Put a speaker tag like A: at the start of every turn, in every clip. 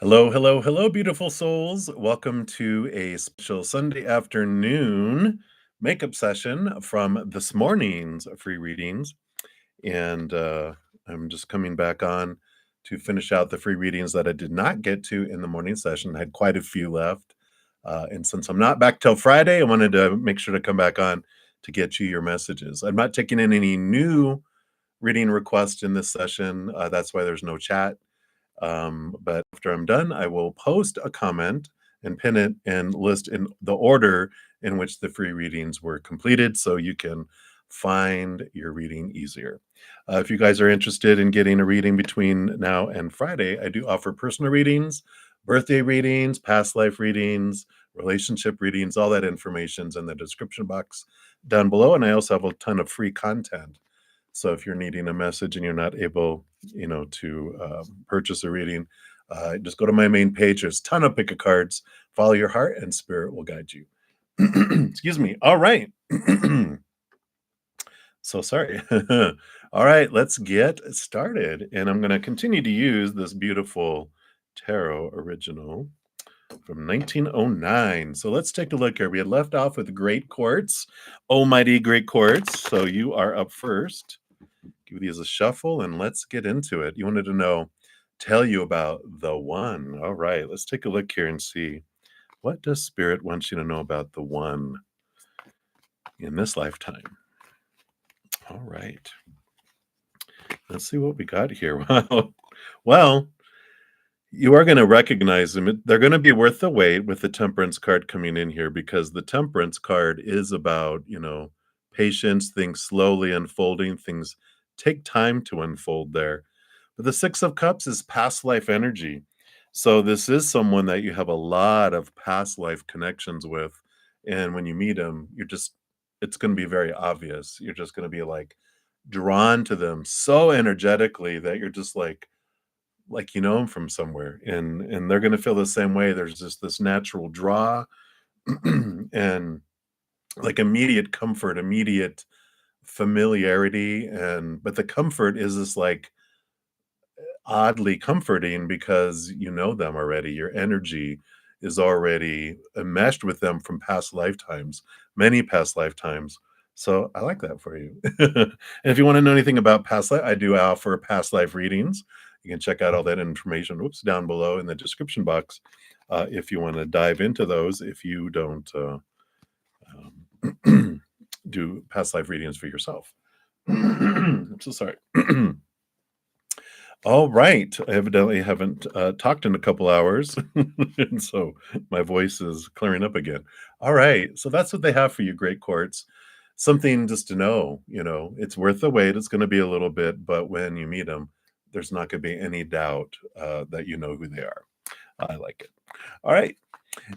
A: Hello, hello, hello, beautiful souls. Welcome to a special Sunday afternoon makeup session from this morning's free readings. And I'm just coming back on to finish out the free readings that I did not get to in the morning session. I had quite a few left. And since I'm not back till Friday, I wanted to make sure to come back on to get you your messages. I'm not taking in any new reading requests in this session. That's why there's no chat. But after I'm done, I will post a comment and pin it and list in the order in which the free readings were completed so you can find your reading easier. If you guys are interested in getting a reading between now and Friday, I do offer personal readings, birthday readings, past life readings, relationship readings. All that information's in the description box down below. And I also have a ton of free content. So if you're needing a message and you're not able, to purchase a reading, just go to my main page. There's a ton of pick a cards. Follow your heart, and spirit will guide you. Excuse me. All right. So sorry. All right, let's get started. And I'm going to continue to use this beautiful tarot original from 1909. So let's take a look here. We had left off with Great Quartz, Almighty Great Quartz. So you are up first. Give these a shuffle and let's get into it. You wanted to tell you about the one. All right, let's take a look here and see, what does Spirit want you to know about the one in this lifetime? All right. Let's see what we got here. Well, you are going to recognize them. They're going to be worth the wait with the Temperance card coming in here, because the Temperance card is about, patience, things slowly unfolding, things take time to unfold there. But the Six of Cups is past life energy. So this is someone that you have a lot of past life connections with. And when you meet them, it's going to be very obvious. You're just going to be like drawn to them so energetically that you're just like you know them from somewhere. And they're going to feel the same way. There's just this natural draw and like immediate comfort, immediate familiarity. But the comfort is this like oddly comforting because you know them already. Your energy is already enmeshed with them from past lifetimes, many past lifetimes. So I like that for you. And if you want to know anything about past life, I do offer past life readings. You can check out all that information, down below in the description box, if you want to dive into those, if you don't do past life readings for yourself. I'm so sorry. All right. I evidently haven't talked in a couple hours, and so my voice is clearing up again. All right. So that's what they have for you, Great Quartz. Something just to know, it's worth the wait. It's going to be a little bit, but when you meet them, there's not going to be any doubt that you know who they are. I like it. All right.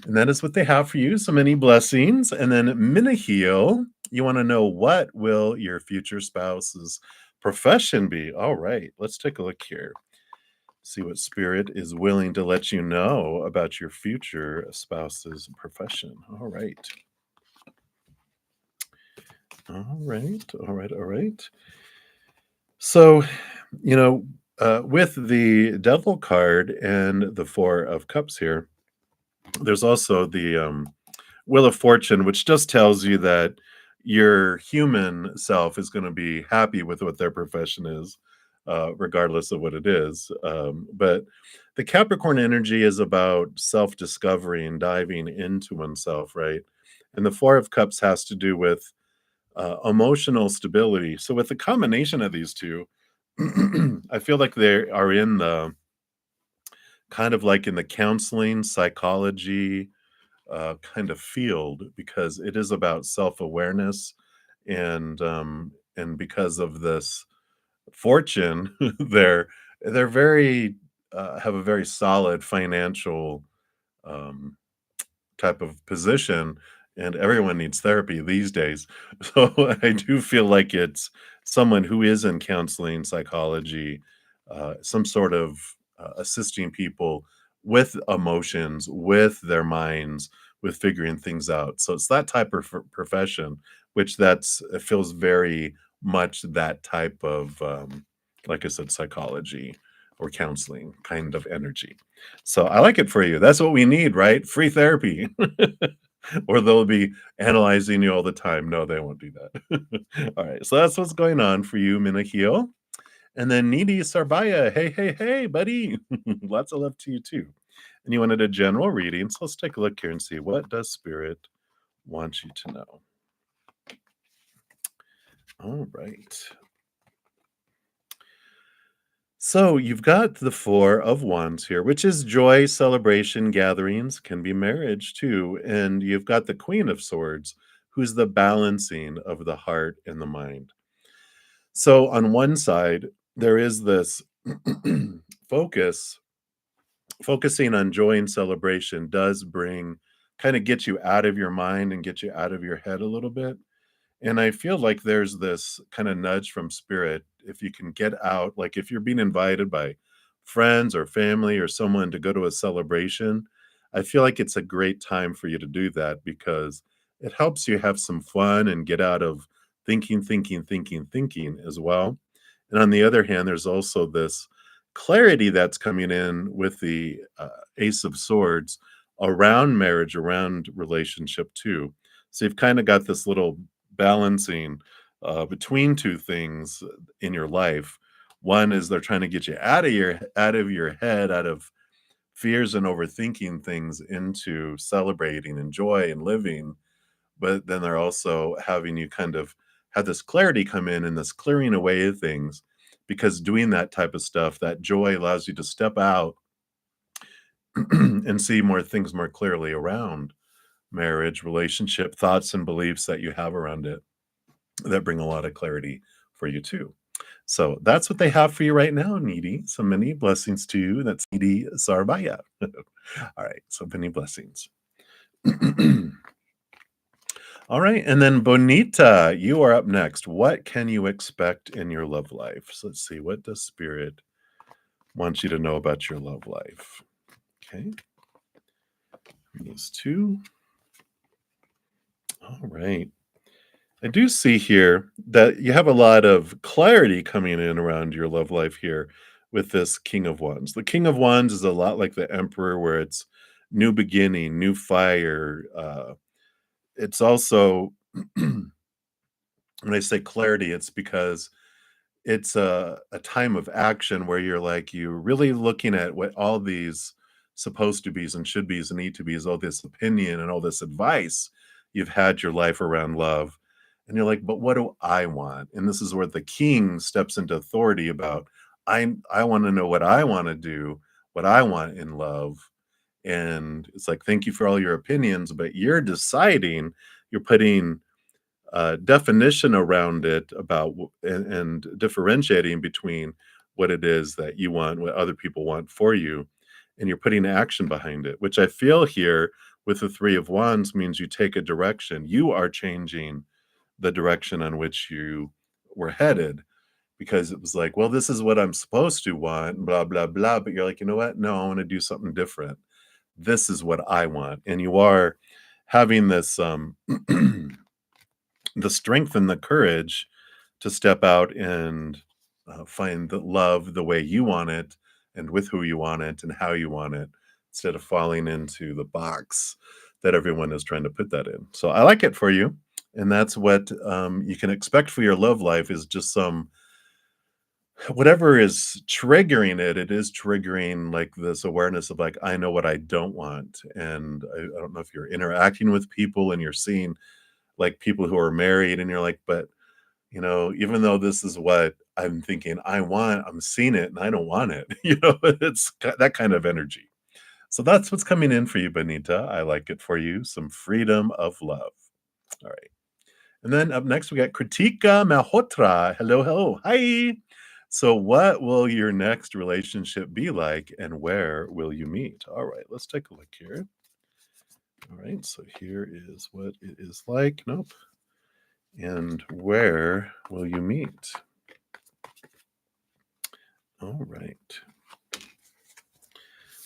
A: And that is what they have for you. So many blessings. And then Minahil, you want to know, what will your future spouse's profession be? All right, let's take a look here. See what Spirit is willing to let you know about your future spouse's profession. All right. All right. All right. All right. So, with the Devil card and the Four of Cups here, there's also the Wheel of Fortune, which just tells you that your human self is going to be happy with what their profession is, regardless of what it is. But the Capricorn energy is about self-discovery and diving into oneself, right? And the Four of Cups has to do with emotional stability. So with the combination of these two, I feel like they are in the kind of like in the counseling, psychology, kind of field, because it is about self-awareness. And because of this fortune, they're very have a very solid financial um, type of position, and everyone needs therapy these days. So I do feel like it's someone who is in counseling, psychology, some sort of assisting people with emotions, with their minds, with figuring things out. So it's that type of profession, which it feels very much that type of, like I said, psychology. or counseling kind of energy. So I like it for you. That's what we need, right? Free therapy. Or they'll be analyzing you all the time. No, they won't do that. All right. So that's what's going on for you, Minahio. And then Needy Sarbaya. Hey, hey, hey, buddy. Lots of love to you too. And you wanted a general reading. So let's take a look here and see, what does Spirit want you to know? All right. So you've got the Four of Wands here, which is joy, celebration, gatherings, can be marriage too. And you've got the Queen of Swords, who's the balancing of the heart and the mind. So on one side, there is this focus, focusing on joy and celebration does bring, kind of get you out of your mind and get you out of your head a little bit. And I feel like there's this kind of nudge from Spirit. If you can get out, like if you're being invited by friends or family or someone to go to a celebration, I feel like it's a great time for you to do that because it helps you have some fun and get out of thinking as well. And on the other hand, there's also this clarity that's coming in with the Ace of Swords around marriage, around relationship too. So you've kind of got this little balancing between two things in your life. One is they're trying to get you out of your head, out of fears and overthinking things into celebrating and joy and living. But then they're also having you kind of have this clarity come in and this clearing away of things because doing that type of stuff, that joy allows you to step out and see more things more clearly around marriage, relationship, thoughts and beliefs that you have around it that bring a lot of clarity for you too. So that's what they have for you right now, Needy. So many blessings to you. That's Needy Sarbaya. All right. So many blessings. All right. And then Bonita, you are up next. What can you expect in your love life? So let's see. What does Spirit want you to know about your love life? Okay. These two. All right. I do see here that you have a lot of clarity coming in around your love life here with this King of Wands. The King of Wands is a lot like the Emperor, where it's new beginning, new fire. It's also, when I say clarity, it's because it's a time of action where you're really looking at what all these supposed to be's and should be's and need to be's, all this opinion and all this advice you've had your life around love. And you're like, but what do I want? And this is where the king steps into authority about, I want to know what I want to do, what I want in love. And it's like, thank you for all your opinions, but you're deciding, you're putting definition around it about and differentiating between what it is that you want, what other people want for you, and you're putting action behind it, which I feel here with the Three of Wands means you take a direction. You are changing the direction on which you were headed because it was like, well, this is what I'm supposed to want, blah, blah, blah. But you're like, you know what? No, I want to do something different. This is what I want. And you are having this the strength and the courage to step out and find the love the way you want it and with who you want it and how you want it instead of falling into the box that everyone is trying to put that in. So I like it for you. And that's what you can expect for your love life is just some whatever is triggering it, it is triggering like this awareness of like, I know what I don't want. And I don't know if you're interacting with people and you're seeing like people who are married and you're like, but even though this is what I'm thinking I want, I'm seeing it and I don't want it. It's that kind of energy. So that's what's coming in for you, Benita. I like it for you. Some freedom of love. All right. And then up next, we got Kritika Malhotra. Hello, hello. Hi. So what will your next relationship be like and where will you meet? All right, let's take a look here. All right, so here is what it is like. Nope. And where will you meet? All right.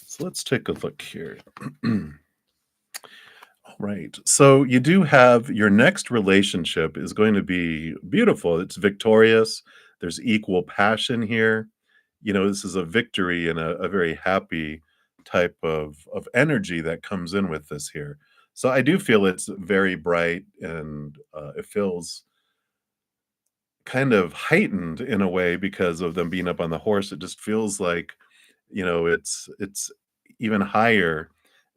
A: So let's take a look here. All right. So you do have your next relationship is going to be beautiful. It's victorious. There's equal passion here. this is a victory and a very happy type of energy that comes in with this here. So I do feel it's very bright and it feels kind of heightened in a way because of them being up on the horse. It just feels like, it's even higher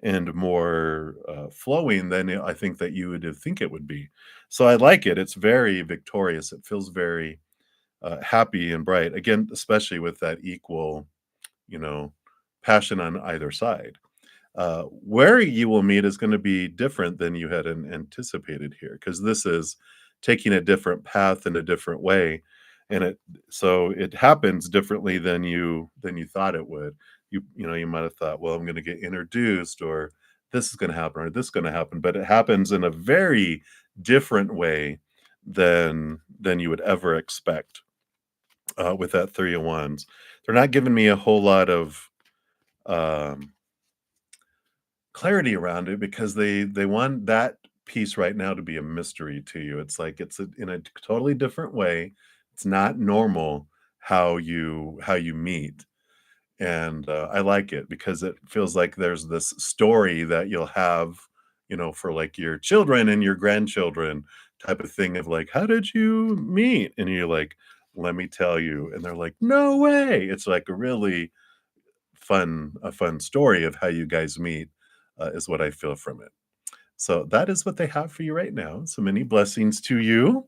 A: and more flowing than I think that you would think it would be. So I like it. It's very victorious. It feels very happy and bright. Again, especially with that equal, you know, passion on either side. Where you will meet is going to be different than you had anticipated here, because this is taking a different path in a different way, and it happens differently than you thought it would. You might have thought, well, I'm going to get introduced, or this is going to happen, or this is going to happen, but it happens in a very different way than you would ever expect. With that three of wands, they're not giving me a whole lot of um, clarity around it because they want that piece right now to be a mystery to you. It's like in a totally different way. It's not normal how you meet, and I like it because it feels like there's this story that you'll have, for like your children and your grandchildren type of thing of like, how did you meet? And you're like, let me tell you, and they're like, no way. It's like a fun story of how you guys meet, is what I feel from it. So that is what they have for you right now. So many blessings to you.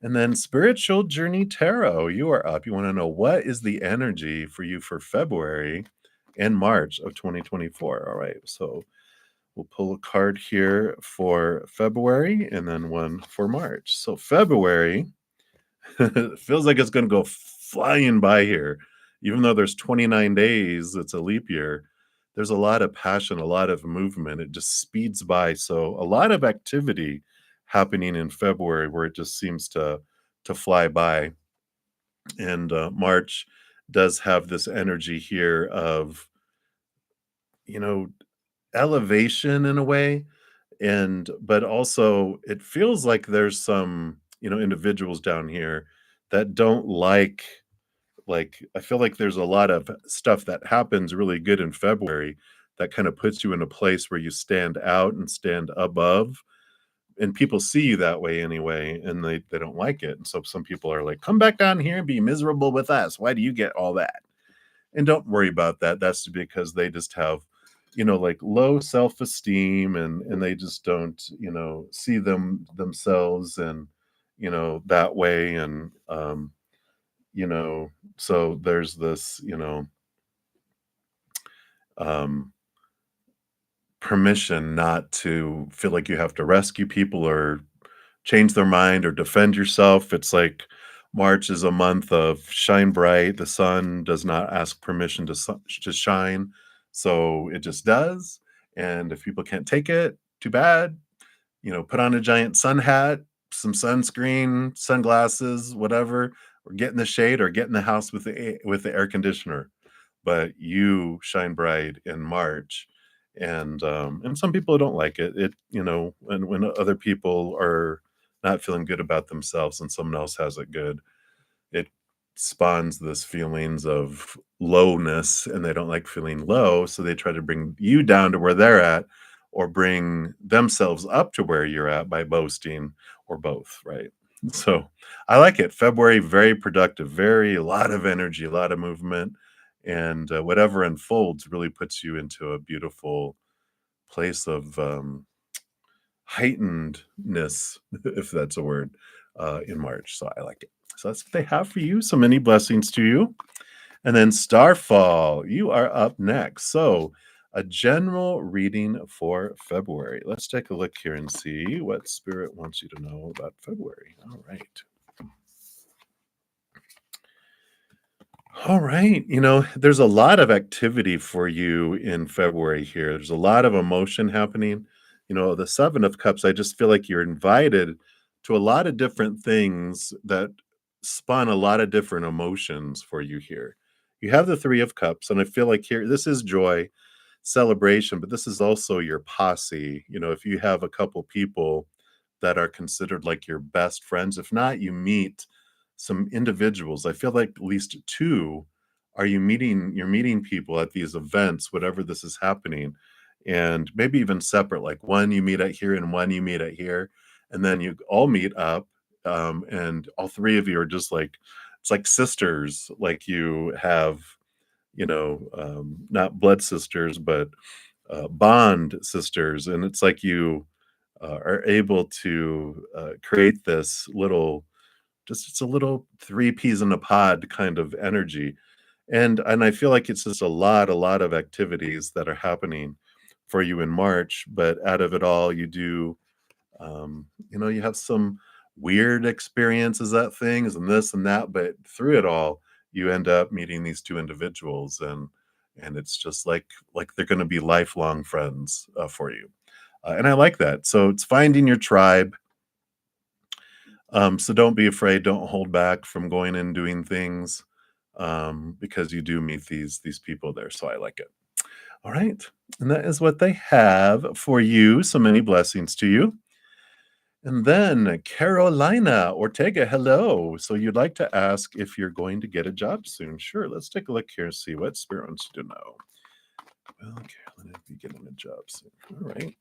A: And then Spiritual Journey Tarot, you are up. You want to know what is the energy for you for February and March of 2024. All right. So we'll pull a card here for February and then one for March. So February, it feels like it's going to go flying by here. Even though there's 29 days, it's a leap year. There's a lot of passion, a lot of movement. It just speeds by. So a lot of activity happening in February where it just seems to fly by. And March does have this energy here of, you know, elevation in a way, and but also it feels like there's some, individuals down here that don't like I feel like there's a lot of stuff that happens really good in February that kind of puts you in a place where you stand out and stand above, and people see you that way anyway, and they don't like it. And so some people are like, come back down here and be miserable with us. Why do you get all that? And don't worry about that. That's because they just have, like low self-esteem, and they just don't, see themselves and, that way. And you know, so there's this, um permission not to feel like you have to rescue people or change their mind or defend yourself. It's like March is a month of shine bright. The sun does not ask permission to shine, so it just does. And if people can't take it, too bad. Put on a giant sun hat, some sunscreen, sunglasses, whatever, or get in the shade or get in the house with the air conditioner. But you shine bright in March, and some people don't like it. When other people are not feeling good about themselves and someone else has it good, it spawns this feelings of lowness, and they don't like feeling low, so they try to bring you down to where they're at or bring themselves up to where you're at by boasting, or both, right? So I like it. February, very productive, very a lot of energy, a lot of movement, and whatever unfolds really puts you into a beautiful place of heightenedness, if that's a word, in March. So I like it. So that's what they have for you. So many blessings to you. And then Starfall, you are up next. So a general reading for February. Let's take a look here and see what Spirit wants you to know about February. All right. All right. There's a lot of activity for you in February here. There's a lot of emotion happening. The Seven of Cups, I just feel like you're invited to a lot of different things that spawn a lot of different emotions for you here. You have the Three of Cups, and I feel like here, this is joy, celebration, but this is also your posse. If you have a couple people that are considered like your best friends, if not, you meet some individuals. I feel like at least two you're meeting people at these events, whatever this is happening, and maybe even separate, like one you meet at here and one you meet at here, and then you all meet up, and all three of you are just like it's like sisters, like you have, not blood sisters, but bond sisters, and it's like you are able to create this little, just it's a little three peas in a pod kind of energy, and I feel like it's just a lot of activities that are happening for you in March, but out of it all, you do, you have some weird experiences at things and this and that, but through it all, you end up meeting these two individuals, and it's just like they're going to be lifelong friends for you, and I like that. So it's finding your tribe. So don't be afraid. Don't hold back from going and doing things, because you do meet these people there. So I like it. All right, and that is what they have for you. So many blessings to you. And then Carolina Ortega, hello. So you'd like to ask if you're going to get a job soon. Sure, let's take a look here and see what Spirit wants you to know. Well, Carolina, be getting a job soon. All right.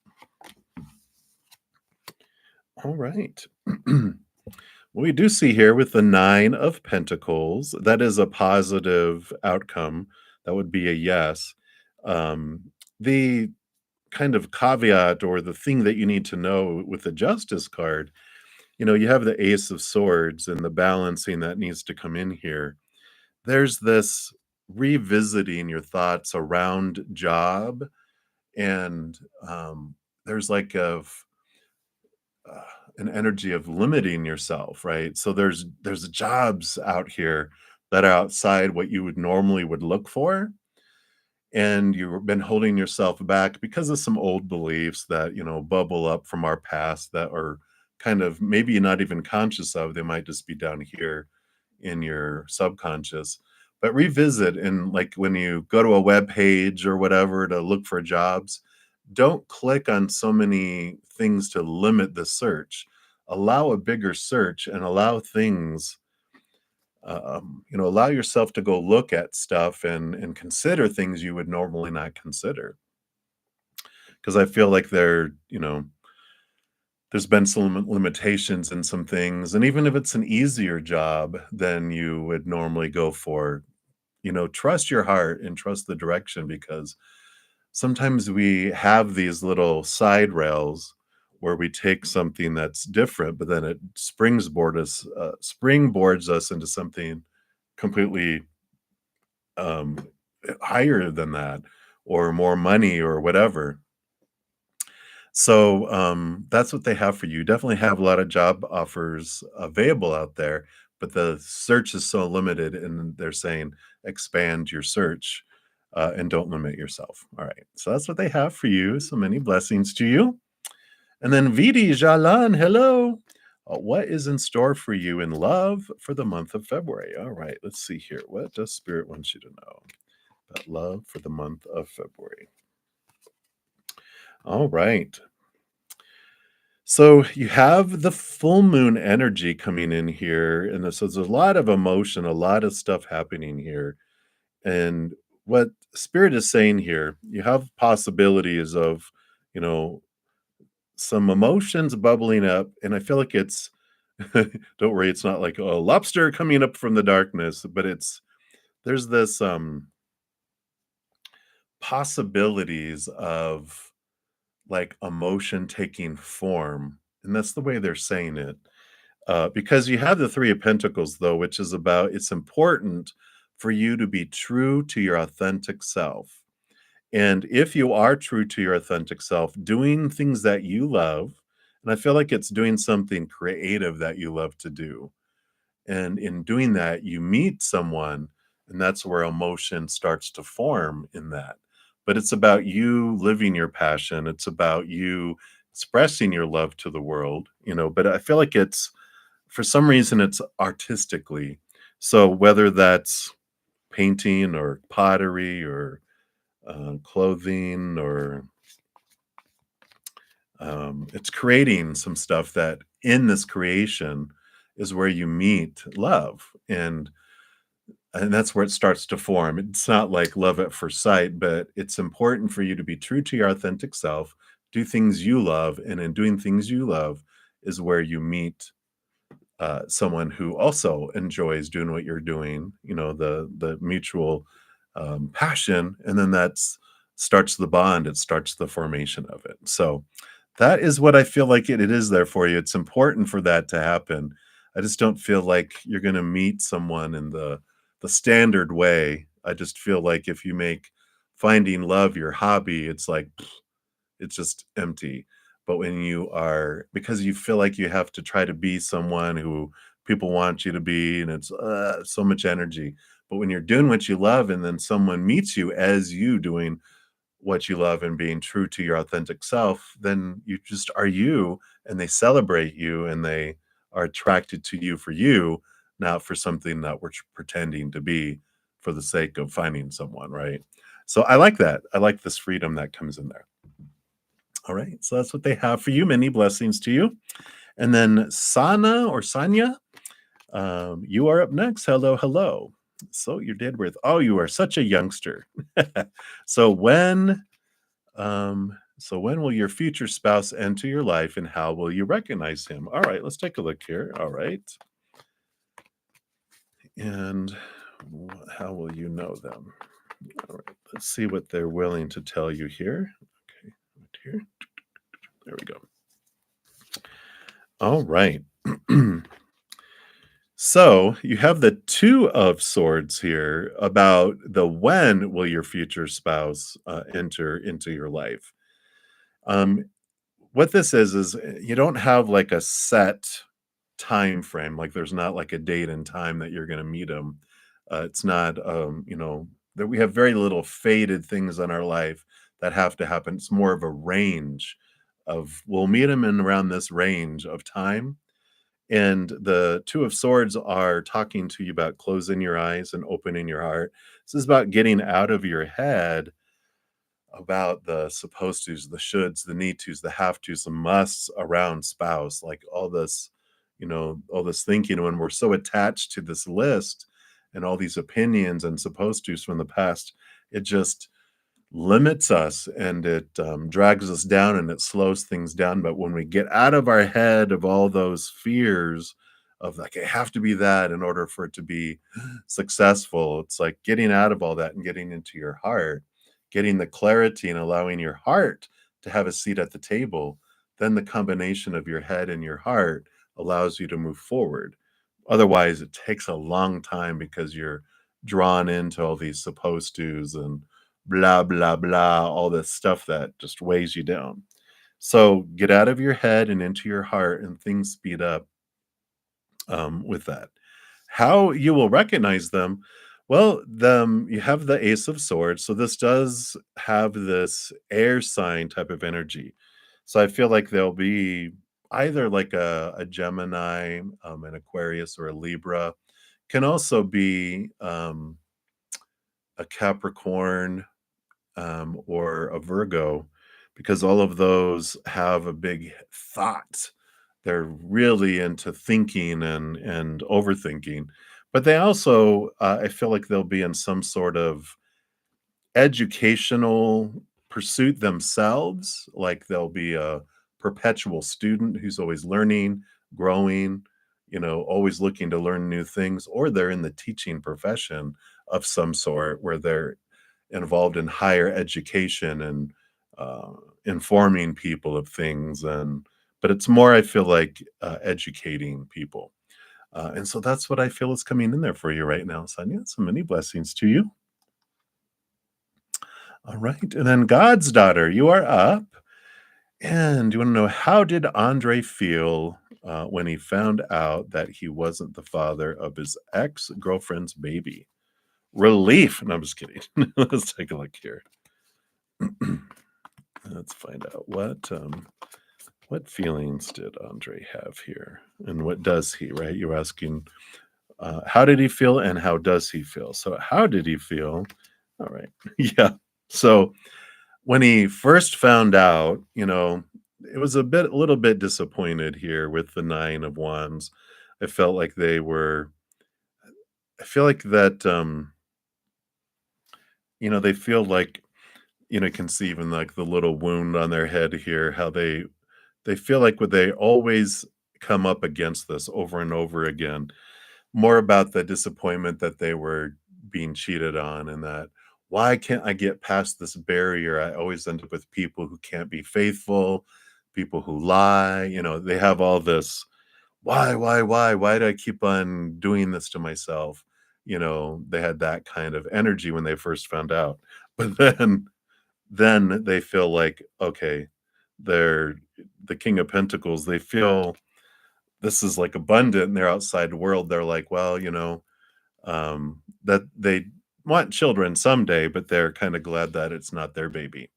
A: All right. What we do see here with the Nine of Pentacles, that is a positive outcome. That would be a yes. The kind of caveat or the thing that you need to know with the Justice card, you have the Ace of Swords and the balancing that needs to come in here. There's this revisiting your thoughts around job, and there's like uh, an energy of limiting yourself, right? So there's jobs out here that are outside what you would normally look for, and you've been holding yourself back because of some old beliefs that bubble up from our past that are kind of maybe you're not even conscious of. They might just be down here in your subconscious, but revisit, and like when you go to a web page or whatever to look for jobs, don't click on so many things to limit the search. Allow a bigger search and allow things, allow yourself to go look at stuff and consider things you would normally not consider. Because I feel like there's been some limitations in some things, and even if it's an easier job than you would normally go for, trust your heart and trust the direction, because sometimes we have these little side rails where we take something that's different, but then it springboards us into something completely um, higher than that, or more money or whatever. So that's what they have for you. Definitely have a lot of job offers available out there, but the search is so limited, and they're saying expand your search, and don't limit yourself. All right. So that's what they have for you. So many blessings to you. And then Vidi Jalan, hello. What is in store for you in love for the month of February? All right. Let's see here. What does Spirit want you to know about love for the month of February? All right. So you have the full moon energy coming in here, and so there's a lot of emotion, a lot of stuff happening here. And what Spirit is saying here, you have possibilities of, you know, some emotions bubbling up, and I feel like it's don't worry, it's not like a lobster coming up from the darkness, but there's this possibilities of like emotion taking form, and that's the way they're saying it. Because you have the Three of Pentacles, though, which is about it's important for you to be true to your authentic self. And if you are true to your authentic self, doing things that you love, and I feel like it's doing something creative that you love to do. And in doing that, you meet someone, and that's where emotion starts to form in that. But it's about you living your passion, it's about you expressing your love to the world, but I feel like it's for some reason it's artistically. So whether that's painting or pottery or clothing or it's creating some stuff that in this creation is where you meet love. And and that's where it starts to form. It's not like love at first sight, but it's important for you to be true to your authentic self, do things you love, and in doing things you love is where you meet someone who also enjoys doing what you're doing. You know, the mutual passion, and then that's starts the bond. It starts the formation of it. So that is what I feel like it is there for you. It's important for that to happen. I just don't feel like you're gonna meet someone in the standard way. I just feel like if you make finding love your hobby, it's like it's just empty. But when you are because you feel like you have to try to be someone who people want you to be, and it's so much energy. But when you're doing what you love, and then someone meets you as you doing what you love and being true to your authentic self, then you just are you, and they celebrate you, and they are attracted to you, not for something that we're pretending to be for the sake of finding someone, right? So I like that. I like this freedom that comes in there. All right. So that's what they have for you. Many blessings to you. And then Sana or Sanya, you are up next. Hello, hello. So you're dead with, oh, you are such a youngster. so when so when will your future spouse enter your life and how will you recognize him? All right, let's take a look here. All right. And how will you know them? All right, let's see what they're willing to tell you here. Okay, right here. There we go. All right. So you have the two of swords here about the when will your future spouse enter into your life. Um, what this is you don't have like a set time frame. Like there's not like a date and time that you're going to meet them. It's not, that we have very little fated things in our life that have to happen. It's more of a range of we'll meet them in around this range of time, and the Two of Swords are talking to you about closing your eyes and opening your heart. This is about getting out of your head about the supposed tos, the shoulds, the need tos, the have tos, the musts around spouse, like all this thinking when we're so attached to this list and all these opinions and supposed tos from the past, it just limits us, and it drags us down, and it slows things down. But when we get out of our head of all those fears of like, I have to be that in order for it to be successful, it's like getting out of all that and getting into your heart, getting the clarity and allowing your heart to have a seat at the table. Then the combination of your head and your heart allows you to move forward. Otherwise, it takes a long time because you're drawn into all these supposed tos and blah, blah, blah, all this stuff that just weighs you down. So get out of your head and into your heart, and things speed up with that. How you will recognize them? Well, you have the Ace of Swords, so this does have this air sign type of energy. So I feel like they'll be either like a Gemini, an Aquarius, or a Libra. Can also be a Capricorn, or a Virgo, because all of those have a big thought. They're really into thinking and overthinking, but they also, I feel like they'll be in some sort of educational pursuit themselves. Like they'll be a perpetual student who's always learning, growing, always looking to learn new things, or they're in the teaching profession of some sort where they're involved in higher education and uh, informing people of things. And but it's more, I feel like, educating people. And so that's what I feel is coming in there for you right now, Sonia. So many blessings to you. All right. And then God's daughter, you are up. And you want to know, how did Andre feel when he found out that he wasn't the father of his ex girlfriend's baby? Relief. No, I'm just kidding. Let's take a look here. Let's find out what feelings did Andre have here, and what does he? Right? You're asking, how did he feel, and how does he feel? So, how did he feel? All right, yeah. So, when he first found out, it was a little bit disappointed here with the Nine of Wands. I felt like they were I feel like that, they feel like, you can see even like the little wound on their head here, how they feel like would they always come up against this over and over again, more about the disappointment that they were being cheated on and that, "Why can't I get past this barrier? I always end up with people who can't be faithful, people who lie," they have all this, Why do I keep on doing this to myself?" They had that kind of energy when they first found out. But then they feel like, okay, they're the King of Pentacles, they feel this is, like, abundant in their outside world. They're like, well, that they want children someday, but they're kinda glad that it's not their baby.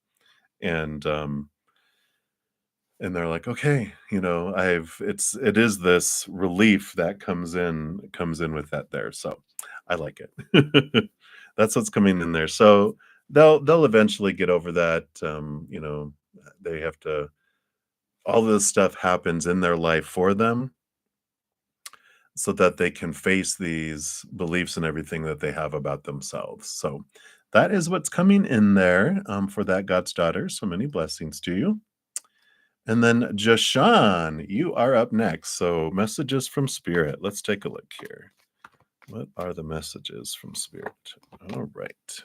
A: And, and they're like, "Okay, it is this relief that comes in with that there." So, I like it. That's what's coming in there. So, they'll eventually get over that, they have to all this stuff happens in their life for them so that they can face these beliefs and everything that they have about themselves. So, that is what's coming in there, for that God's daughter. So many blessings to you. And then Jashan, you are up next. So messages from Spirit. Let's take a look here. What are the messages from Spirit? All right.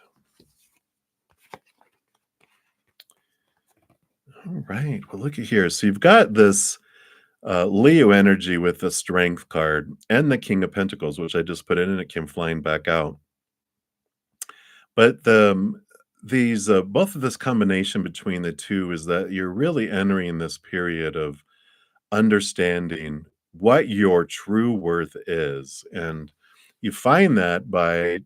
A: All right. Well, look at here. So you've got this Leo energy with the Strength card and the King of Pentacles, which I just put in and it came flying back out. But these both of this combination between the two is that you're really entering this period of understanding what your true worth is. And you find that by,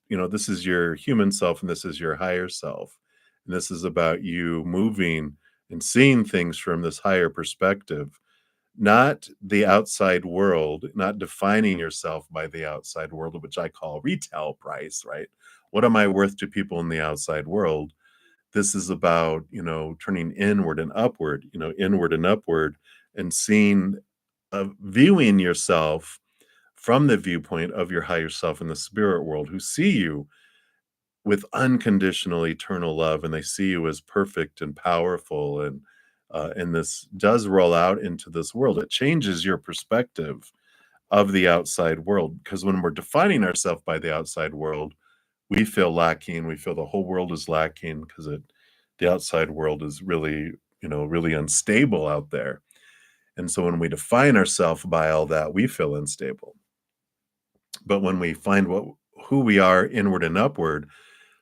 A: this is your human self and this is your higher self. And this is about you moving and seeing things from this higher perspective, not the outside world, not defining yourself by the outside world, which I call retail price, right? What am I worth to people in the outside world? This is about, turning inward and upward and seeing, viewing yourself from the viewpoint of your higher self in the spirit world who see you with unconditional eternal love and they see you as perfect and powerful and this does roll out into this world. It changes your perspective of the outside world because when we're defining ourselves by the outside world, we feel lacking. We feel the whole world is lacking because the outside world is really, really unstable out there. And so when we define ourselves by all that, we feel unstable. But when we find who we are inward and upward,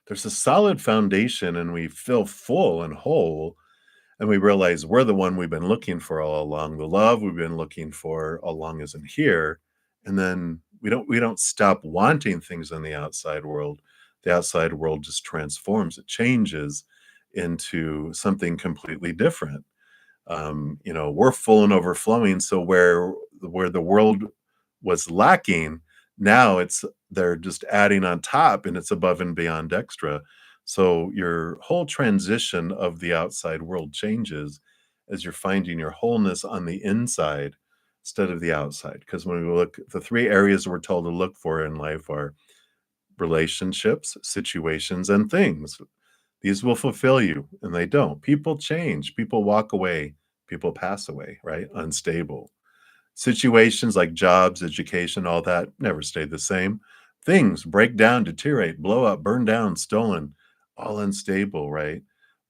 A: there's a solid foundation and we feel full and whole and we realize we're the one we've been looking for all along. The love we've been looking for all along isn't here. And then we don't stop wanting things in the outside world. The outside world just transforms, it changes into something completely different. We're full and overflowing. So where the world was lacking, now they're just adding on top and it's above and beyond extra. So your whole transition of the outside world changes as you're finding your wholeness on the inside instead of the outside. Because when we look, the three areas we're told to look for in life are relationships, situations, and things. These will fulfill you, and they don't. People change, people walk away, people pass away, right? Unstable. Situations like jobs, education, all that never stay the same. Things break down, deteriorate, blow up, burn down, stolen, all unstable, right?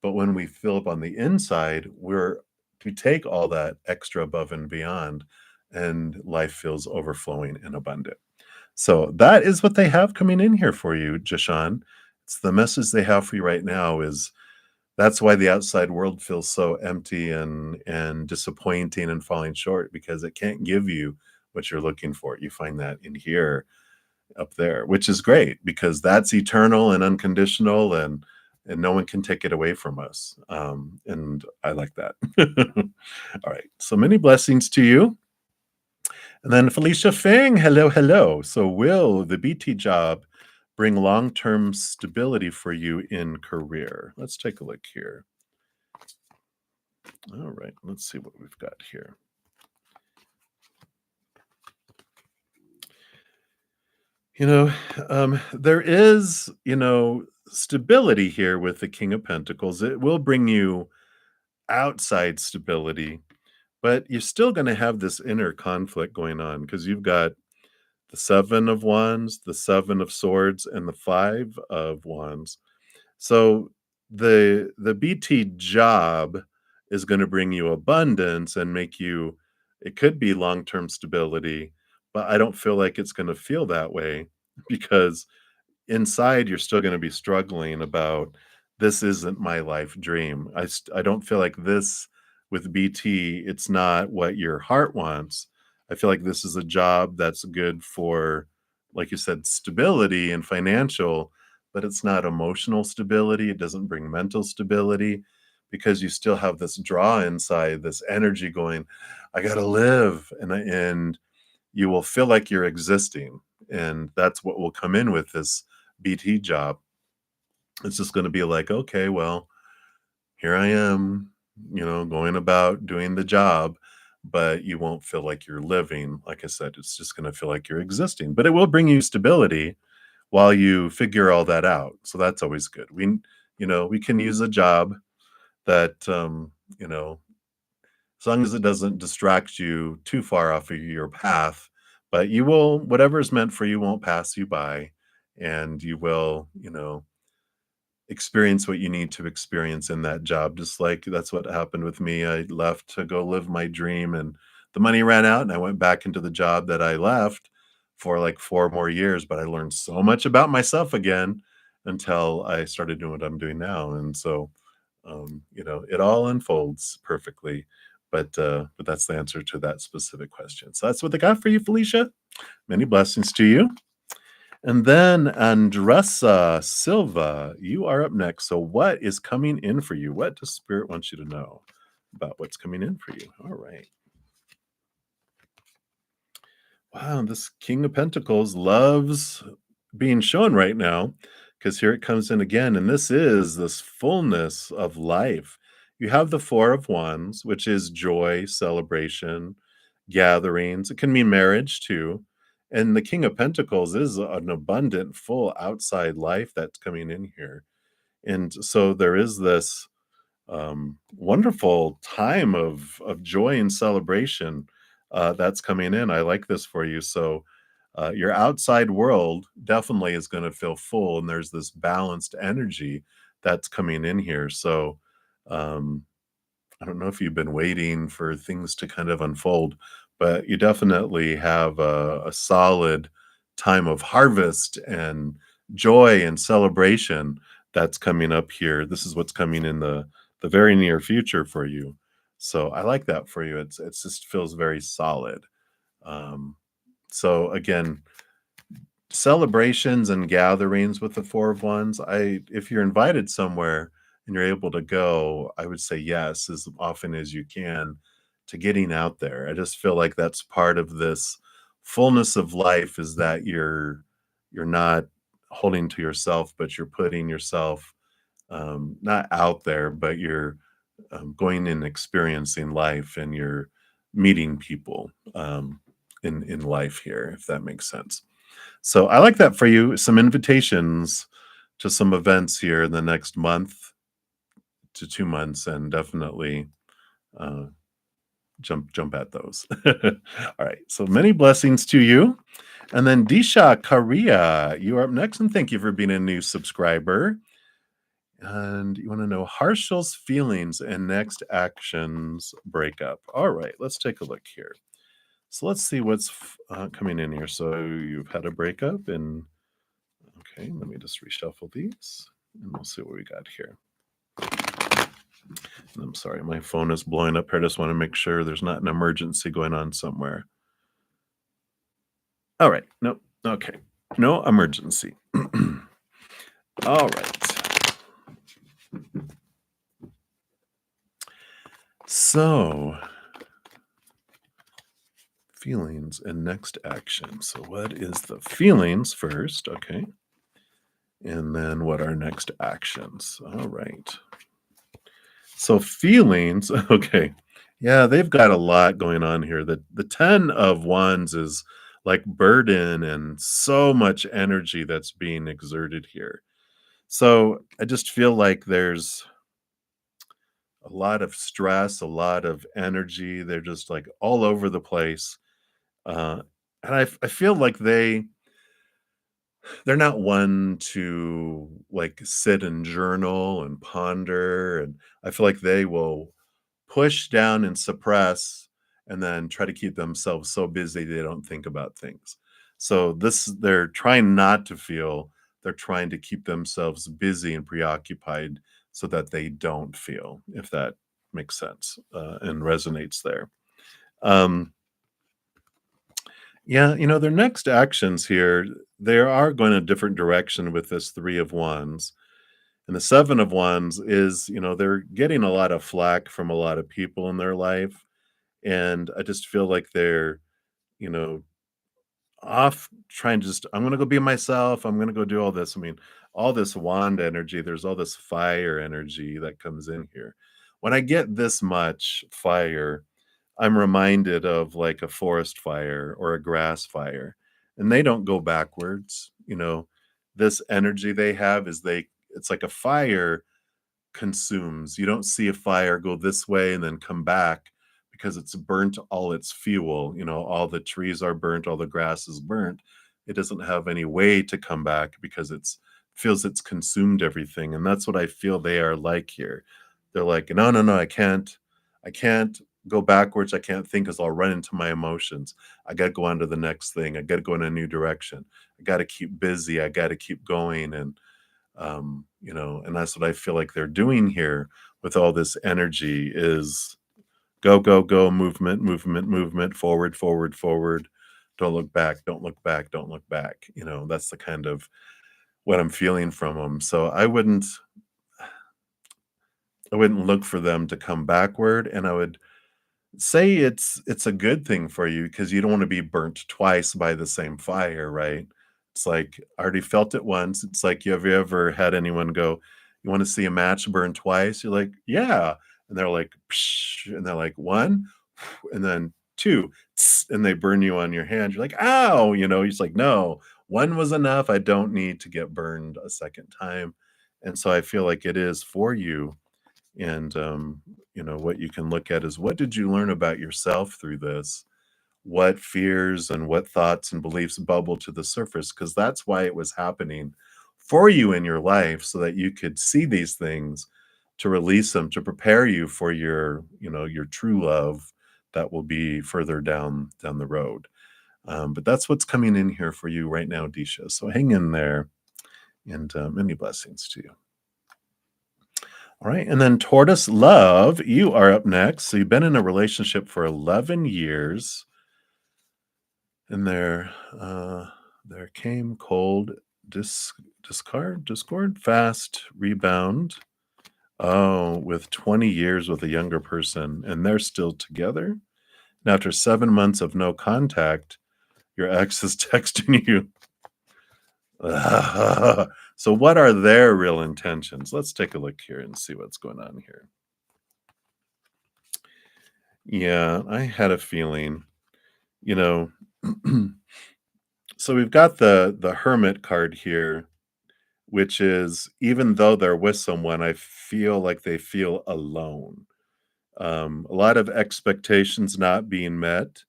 A: But when we fill up on the inside, we take all that extra above and beyond, and life feels overflowing and abundant. So that is what they have coming in here for you, Jashan. It's the message they have for you right now is that's why the outside world feels so empty and disappointing and falling short because it can't give you what you're looking for. You find that in here up there, which is great because that's eternal and unconditional and no one can take it away from us. And I like that. All right. So many blessings to you. And then Felicia Fang, hello, hello. So will the BT job bring long-term stability for you in career? Let's take a look here. All right, let's see what we've got here. You know, there is, stability here with the King of Pentacles. It will bring you outside stability, but you're still going to have this inner conflict going on because you've got the Seven of Wands, the Seven of Swords, and the Five of Wands. So the BT job is going to bring you abundance and make you, it could be long-term stability, but I don't feel like it's going to feel that way because inside you're still going to be struggling about, this isn't my life dream. I don't feel like this with BT, it's not what your heart wants. I feel like this is a job that's good for, like you said, stability and financial, but it's not emotional stability. It doesn't bring mental stability because you still have this draw inside, this energy going, I got to live. And you will feel like you're existing. And that's what will come in with this BT job. It's just going to be like, okay, well, here I am, going about doing the job, but you won't feel like you're living. Like I said, it's just going to feel like you're existing, but it will bring you stability while you figure all that out. So that's always good. We can use a job that, as long as it doesn't distract you too far off of your path, but you will, whatever is meant for you won't pass you by, and you will, experience what you need to experience in that job. Just like that's what happened with me. I left to go live my dream and the money ran out and I went back into the job that I left for like 4 more years, but I learned so much about myself again until I started doing what I'm doing now. And so it all unfolds perfectly. But that's the answer to that specific question. So that's what they got for you, Felicia. Many blessings to you. And then Andressa Silva, you are up next. So what is coming in for you? What does Spirit want you to know about what's coming in for you? All right. Wow, this King of Pentacles loves being shown right now because here it comes in again. And this is this fullness of life. You have the Four of Wands, which is joy, celebration, gatherings. It can mean marriage too. And the King of Pentacles is an abundant, full outside life that's coming in here. And so there is this wonderful time of joy and celebration that's coming in. I like this for you. So your outside world definitely is going to feel full, and there's this balanced energy that's coming in here. So um, I don't know if you've been waiting for things to kind of unfold, but you definitely have a solid time of harvest and joy and celebration that's coming up here. This is what's coming in the very near future for you. So I like that for you. It's just feels very solid. Um, so again, celebrations and gatherings with the Four of Wands, if you're invited somewhere and you're able to go, I would say yes as often as you can to getting out there. I just feel like that's part of this fullness of life, is that you're not holding to yourself, but you're putting yourself not out there, but you're going and experiencing life, and you're meeting people in life here, if that makes sense. So I like that for you. Some invitations to some events here in the next month to 2 months, and definitely uh, jump at those. All right. So many blessings to you. And then Disha Karia, you are up next, and thank you for being a new subscriber. And you want to know Harshal's feelings and next actions breakup. All right, let's take a look here. So let's see what's coming in here. So you've had a breakup, and okay, let me just reshuffle these and we'll see what we got here. And I'm sorry, my phone is blowing up here. I just want to make sure there's not an emergency going on somewhere. All right, nope, okay, no emergency. All right. So feelings and next action. So what is the feelings first? Okay. And then what are next actions? All right. So feelings, okay. Yeah, they've got a lot going on here. The 10 of Wands is like burden and so much energy that's being exerted here. So I just feel like there's a lot of stress, a lot of energy. They're just like all over the place. Uh, and I feel like they're not one to like sit and journal and ponder. And I feel like they will push down and suppress and then try to keep themselves so busy they don't think about things. So this they're trying not to feel, they're trying to keep themselves busy and preoccupied so that they don't feel, if that makes sense, and resonates there. Um, yeah, their next actions here, they are going a different direction with this 3 of Wands. And the 7 of Wands is, they're getting a lot of flack from a lot of people in their life. And I just feel like they're, you know, off trying to just, I'm going to go be myself. I'm going to go do all this. I mean, all this wand energy, there's all this fire energy that comes in here. When I get this much fire, I'm reminded of like a forest fire or a grass fire, and they don't go backwards. This energy they have is it's like a fire consumes. You don't see a fire go this way and then come back because it's burnt all its fuel. All the trees are burnt, all the grass is burnt. It doesn't have any way to come back because feels it's consumed everything. And that's what I feel they are like here. They're like, no, no, no, I can't go backwards. I can't think because I'll run into my emotions. I got to go on to the next thing. I got to go in a new direction. I got to keep busy. I got to keep going. And that's what I feel like they're doing here with all this energy is go, go, go, movement, movement, movement, forward, forward, forward. Don't look back, don't look back, don't look back. That's the kind of what I'm feeling from them. So I wouldn't look for them to come backward, and I would say it's a good thing for you because you don't wanna be burnt twice by the same fire, right? It's like, I already felt it once. It's like, have you ever had anyone go, "You wanna see a match burn twice?" You're like, "Yeah." And they're like, "Psh," and they're like, "1," and then 2, "Tss," and they burn you on your hand. You're like, "Ow," he's like, "No, 1 was enough. I don't need to get burned a second time." And so I feel like it is for you, and what you can look at is, what did you learn about yourself through this? What fears and what thoughts and beliefs bubble to the surface? Because that's why it was happening for you in your life, so that you could see these things, to release them, to prepare you for your true love that will be further down the road. But that's what's coming in here for you right now, Disha. So hang in there, and many blessings to you. All right. And then Tortoise Love, you are up next. So you've been in a relationship for 11 years, and there came cold discord, fast rebound. Oh, with 20 years with a younger person, and they're still together. And after 7 months of no contact, your ex is texting you. So what are their real intentions? Let's take a look here and see what's going on here. Yeah, I had a feeling, you know. So we've got the Hermit card here, which is, even though they're with someone, I feel like they feel alone. A lot of expectations not being met,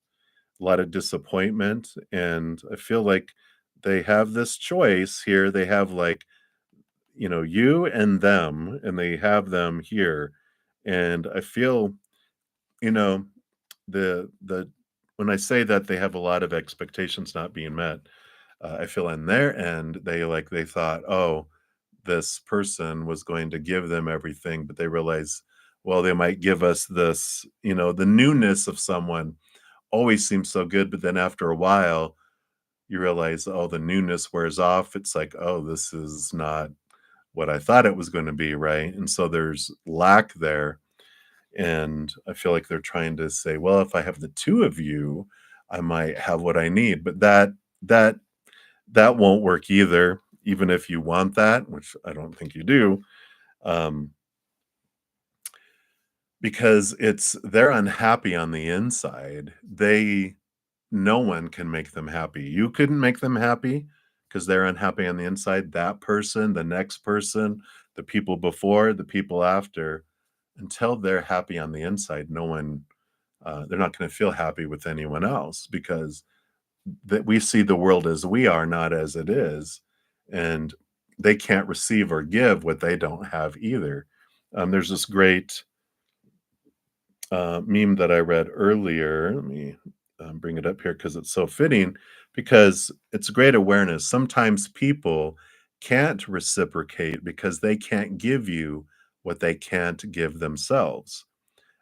A: a lot of disappointment, and I feel like they have this choice here. They have like, you and them, and they have them here. And I feel, you know, the when I say that they have a lot of expectations not being met, I feel on their end they thought, oh, this person was going to give them everything, but they realize, well, they might give us this. The newness of someone always seems so good, but then after a while, you realize, oh, the newness wears off. It's like, oh, this is not what I thought it was going to be, right? And so there's lack there, and I feel like they're trying to say, well, if I have the two of you, I might have what I need. But that that won't work either, even if you want that, which I don't think you do, um, because they're unhappy on the inside. They no one can make them happy. You couldn't make them happy because they're unhappy on the inside. That person, the next person, the people before, the people after, until they're happy on the inside, no one, they're not going to feel happy with anyone else because that we see the world as we are, not as it is, and they can't receive or give what they don't have either. There's this great meme that I read earlier. Let me bring it up here because it's so fitting, because it's great awareness. Sometimes people can't reciprocate because they can't give you what they can't give themselves.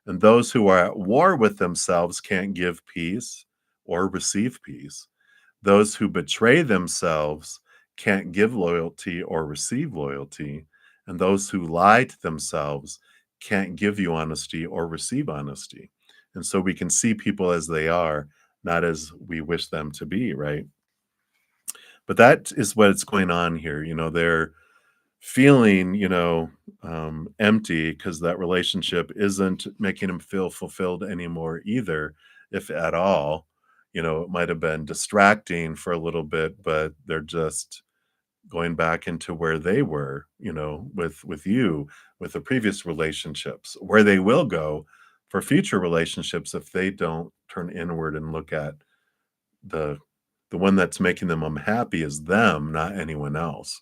A: And those who are at war with themselves can't give peace or receive peace. Those who betray themselves can't give loyalty or receive loyalty, and those who lie to themselves can't give you honesty or receive honesty. And so we can see people as they are, not as we wish them to be, right? But that is what's going on here. They're feeling, empty because that relationship isn't making them feel fulfilled anymore either, if at all. It might have been distracting for a little bit, but they're just going back into where they were, with you, with the previous relationships, where they will go for future relationships if they don't turn inward and look at the the one that's making them unhappy is them, not anyone else.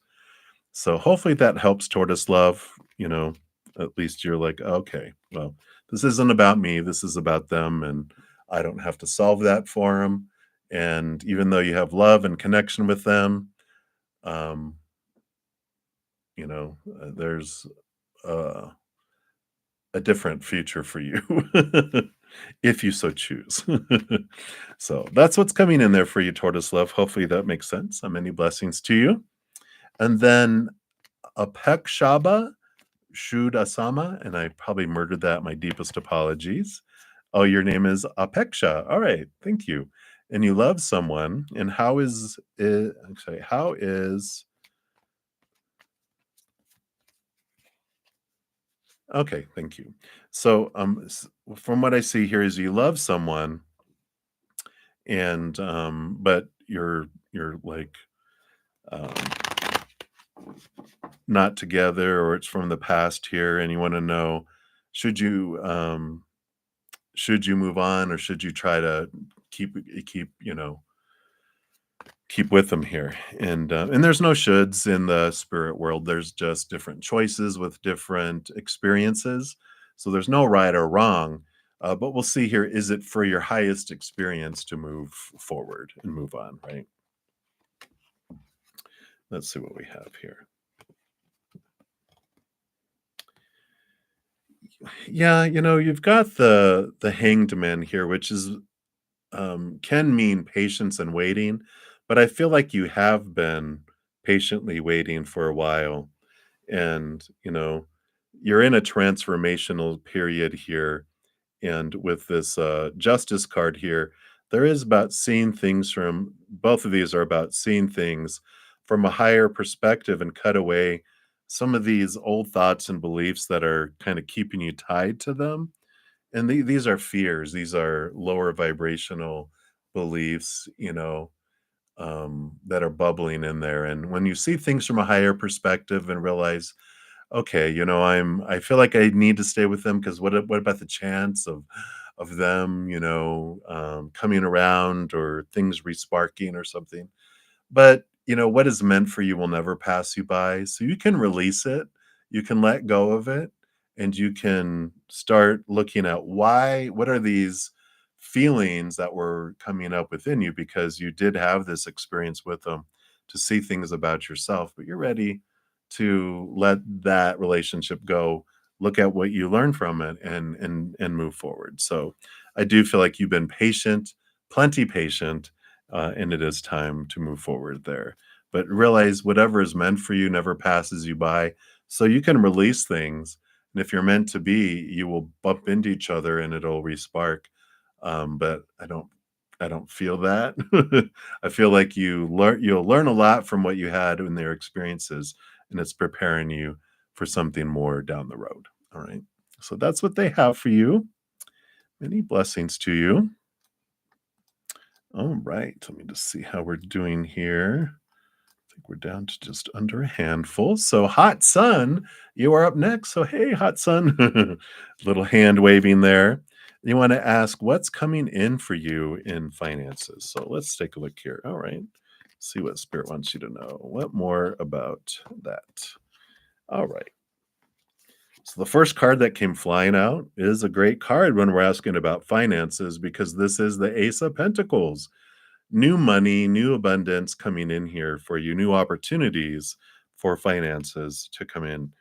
A: So hopefully that helps tortoise love. At least you're like, okay, well, this isn't about me. This is about them. And I don't have to solve that for them. And even though you have love and connection with them, um, there's uh, a different future for you if you so choose. So that's what's coming in there for you, tortoise love. Hopefully that makes sense. Many blessings to you. And then Apek Shaba Shudasama, and I probably murdered that. My deepest apologies. Oh, your name is Apeksha. All right, thank you. And you love someone. And how is it? Actually, how is? Okay, thank you. So, from what I see here is you love someone, and but you're like um, not together, or it's from the past here, and you want to know should you should you move on or should you try to keep keep you know keep with them here? And there's no shoulds in the spirit world. There's just different choices with different experiences. So there's no right or wrong. But we'll see here, is it for your highest experience to move forward and move on, right? Let's see what we have here. Yeah, you've got the hanged man here, which is can mean patience and waiting, but I feel like you have been patiently waiting for a while. And, you're in a transformational period here. And with this justice card here, there is about seeing things from both of these are about seeing things from a higher perspective and cut away some of these old thoughts and beliefs that are kind of keeping you tied to them. And these are fears, these are lower vibrational beliefs, that are bubbling in there. And when you see things from a higher perspective and realize, okay, I feel like I need to stay with them because what about the chance of them, coming around or things resparking or something? But, what is meant for you will never pass you by. So you can release it, you can let go of it, and you can start looking at what are these feelings that were coming up within you because you did have this experience with them to see things about yourself, but you're ready to let that relationship go. Look at what you learned from it and move forward. So I do feel like you've been patient, plenty patient, and it is time to move forward there. But realize whatever is meant for you never passes you by. So you can release things. And if you're meant to be, you will bump into each other and it'll respark. But I don't feel that. I feel like you'll learn a lot from what you had in their experiences, and it's preparing you for something more down the road. All right. So that's what they have for you. Many blessings to you. All right, let me just see how we're doing here. I think we're down to just under a handful. So, Hot Sun, you are up next. So, hey, Hot Sun, little hand waving there. You want to ask what's coming in for you in finances. So, let's take a look here. All right, see what Spirit wants you to know. What more about that? All right. So, the first card that came flying out is a great card when we're asking about finances because this is the Ace of Pentacles. New money, new abundance coming in here for you, new opportunities for finances to come in.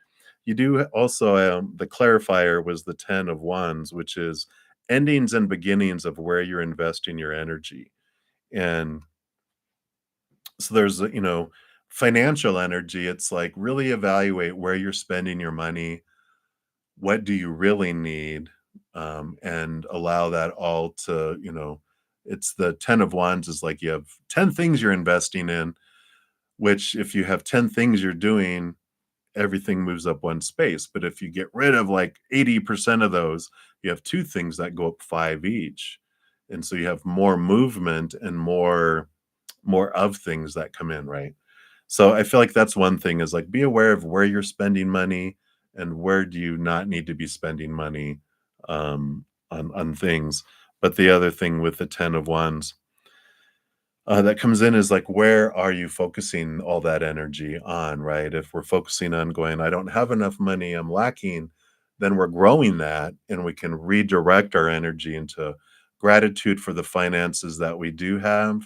A: You do also, the clarifier was the 10 of Wands, which is endings and beginnings of where you're investing your energy. And so there's, financial energy. It's like really evaluate where you're spending your money. What do you really need? And allow that all to, it's the 10 of Wands is like you have 10 things you're investing in, which if you have 10 things you're doing, everything moves up one space. But if you get rid of like 80% of those, you have two things that go up five each. And so you have more movement and more of things that come in, right? So I feel like that's one thing is like be aware of where you're spending money and where do you not need to be spending money on things. But the other thing with the 10 of Wands that comes in is like, where are you focusing all that energy on, right? If we're focusing on going, I don't have enough money, I'm lacking, then we're growing that and we can redirect our energy into gratitude for the finances that we do have.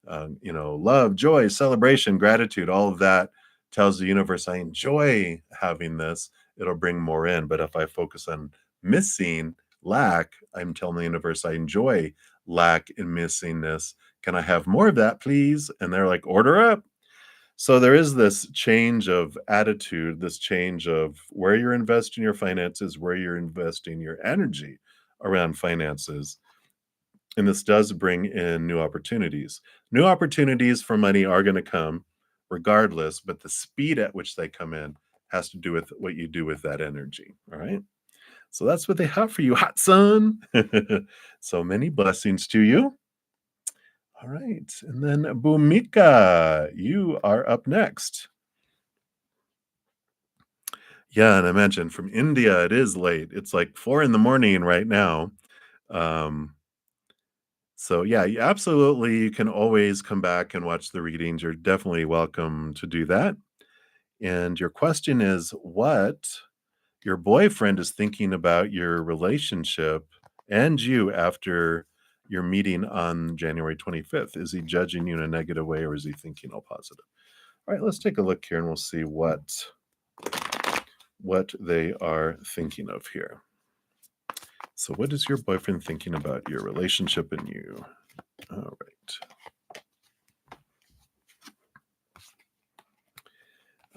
A: Love, joy, celebration, gratitude, all of that tells the universe, I enjoy having this. It'll bring more in. But if I focus on missing, lack, I'm telling the universe, I enjoy lack and missingness. Can I have more of that, please? And they're like, order up. So there is this change of attitude, this change of where you're investing your finances, where you're investing your energy around finances. And this does bring in new opportunities. New opportunities for money are going to come regardless, but the speed at which they come in has to do with what you do with that energy. All right. So that's what they have for you, Hot Sun. So many blessings to you. All right. And then Bhumika, you are up next. Yeah, and I mentioned from India, it is late. It's like 4 in the morning right now. Um, so yeah, absolutely, you can always come back and watch the readings. You're definitely welcome to do that. And your question is what your boyfriend is thinking about your relationship and you after your meeting on January 25th. Is he judging you in a negative way or is he thinking all positive? All right, let's take a look here and we'll see what they are thinking of here. So what is your boyfriend thinking about your relationship and you? All right.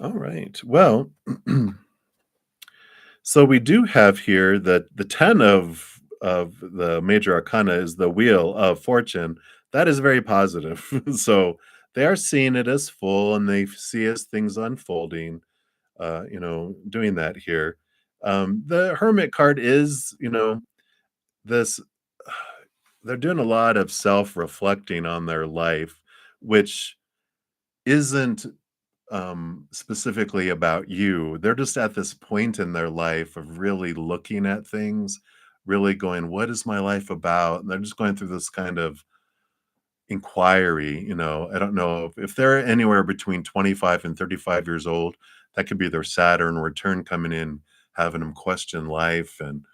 A: All right. Well, so we do have here that the 10 of the major arcana is the wheel of fortune. That is very positive. So they are seeing it as full and they see as things unfolding, doing that here. The hermit card is, this they're doing a lot of self-reflecting on their life, which isn't specifically about you. They're just at this point in their life of really looking at things, really going, what is my life about? And they're just going through this kind of inquiry. I don't know if they're anywhere between 25 and 35 years old, that could be their Saturn return coming in, having them question life and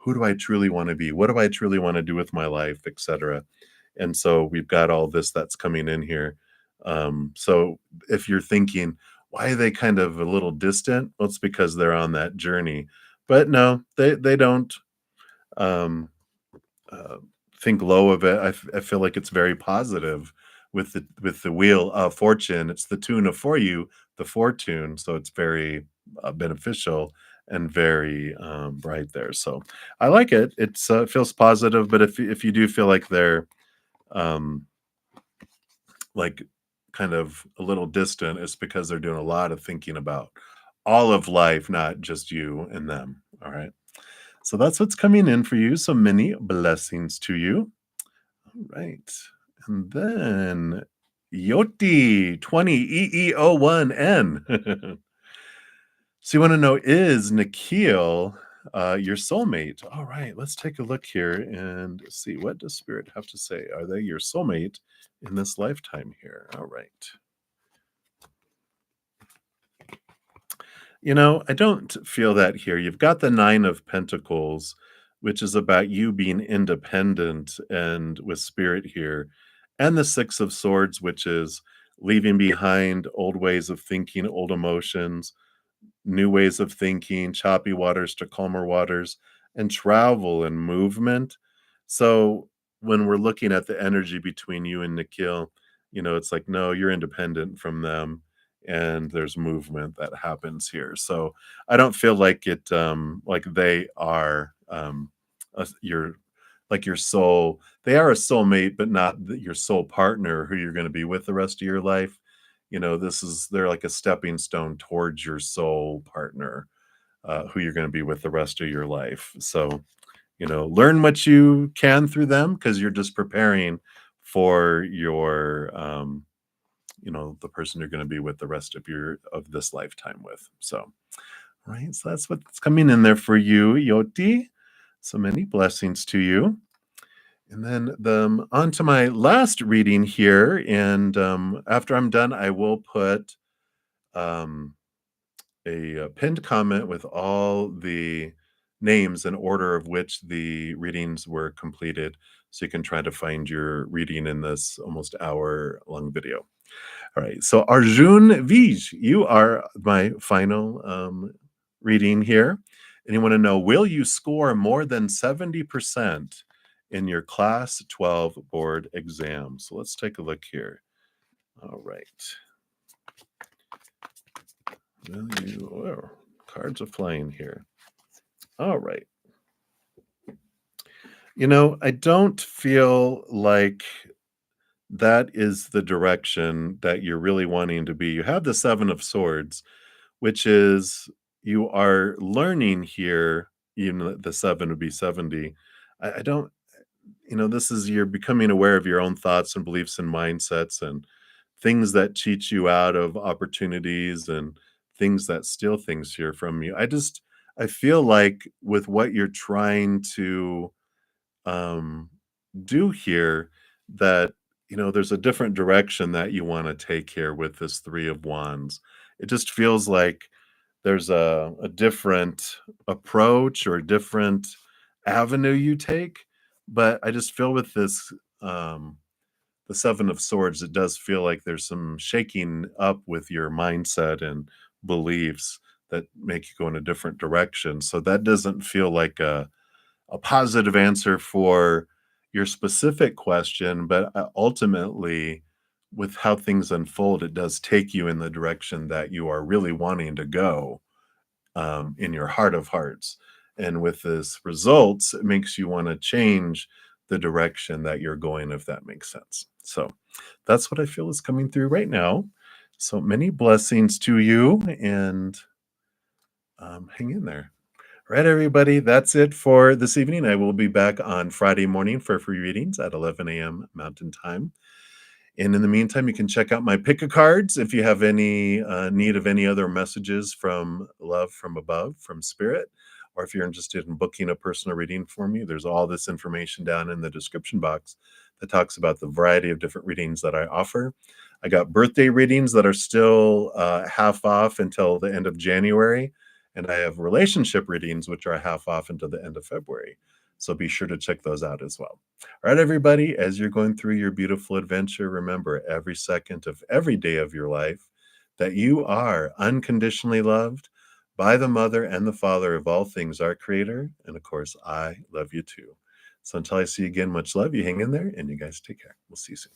A: who do I truly want to be? What do I truly want to do with my life, etc. And so we've got all this that's coming in here. So if you're thinking, why are they kind of a little distant? Well, it's because they're on that journey. But no, they don't um, uh, think low of it. I feel like it's very positive with the wheel of fortune. It's the tune of for you, the fortune. So it's very beneficial and very bright there. So I like it. It feels positive. But if you do feel like they're um, like kind of a little distant, it's because they're doing a lot of thinking about all of life, not just you and them. All right. So that's what's coming in for you. So many blessings to you. All right. And then Yoti 20EE01N. So you want to know, is Nikhil your soulmate? All right, let's take a look here and see, what does Spirit have to say? Are they your soulmate in this lifetime here? All right. I don't feel that here. You've got the Nine of Pentacles, which is about you being independent and with Spirit here, and the Six of Swords, which is leaving behind old ways of thinking, old emotions, new ways of thinking, choppy waters to calmer waters, and travel and movement. So when we're looking at the energy between you and Nikhil, it's like, no, you're independent from them, and there's movement that happens here. So I don't feel like it, like they are, your, like your soul. They are a soulmate, but not your soul partner who you're going to be with the rest of your life. They're like a stepping stone towards your soul partner, who you're going to be with the rest of your life. So, learn what you can through them, because you're just preparing for your, the person you're going to be with the rest of this lifetime with. So, right. So that's what's coming in there for you, Yoti. So many blessings to you. And then on to my last reading here. And after I'm done, I will put um, a pinned comment with all the names in order of which the readings were completed, so you can try to find your reading in this almost hour-long video. All right, so Arjun Vij, you are my final reading here. And you want to know, will you score more than 70% in your Class 12 board exam? So let's take a look here. All right. Cards are flying here. All right. I don't feel like that is the direction that you're really wanting to be. You have the Seven of Swords, which is, you are learning here, even though the seven would be 70. I don't, this is, you're becoming aware of your own thoughts and beliefs and mindsets, and things that cheat you out of opportunities, and things that steal things here from you. I feel like with what you're trying to um, do here, that there's a different direction that you want to take here with this Three of Wands. It just feels like there's a different approach or a different avenue you take. But I just feel with this, the Seven of Swords, it does feel like there's some shaking up with your mindset and beliefs that make you go in a different direction. So that doesn't feel like a positive answer for your specific question, but ultimately, with how things unfold, it does take you in the direction that you are really wanting to go, in your heart of hearts. And with this results, it makes you want to change the direction that you're going, if that makes sense. So that's what I feel is coming through right now. So many blessings to you, and hang in there. All right, everybody, that's it for this evening. I will be back on Friday morning for free readings at 11 a.m. Mountain Time. And in the meantime, you can check out my pick a cards if you have any need of any other messages from love from above, from Spirit, or if you're interested in booking a personal reading for me. There's all this information down in the description box that talks about the variety of different readings that I offer. I got birthday readings that are still half off until the end of January, and I have relationship readings which are half off until the end of February. So be sure to check those out as well. All right, everybody, as you're going through your beautiful adventure, remember every second of every day of your life that you are unconditionally loved by the Mother and the Father of all things, our Creator. And of course, I love you too. So until I see you again, much love. You hang in there, and you guys take care. We'll see you soon.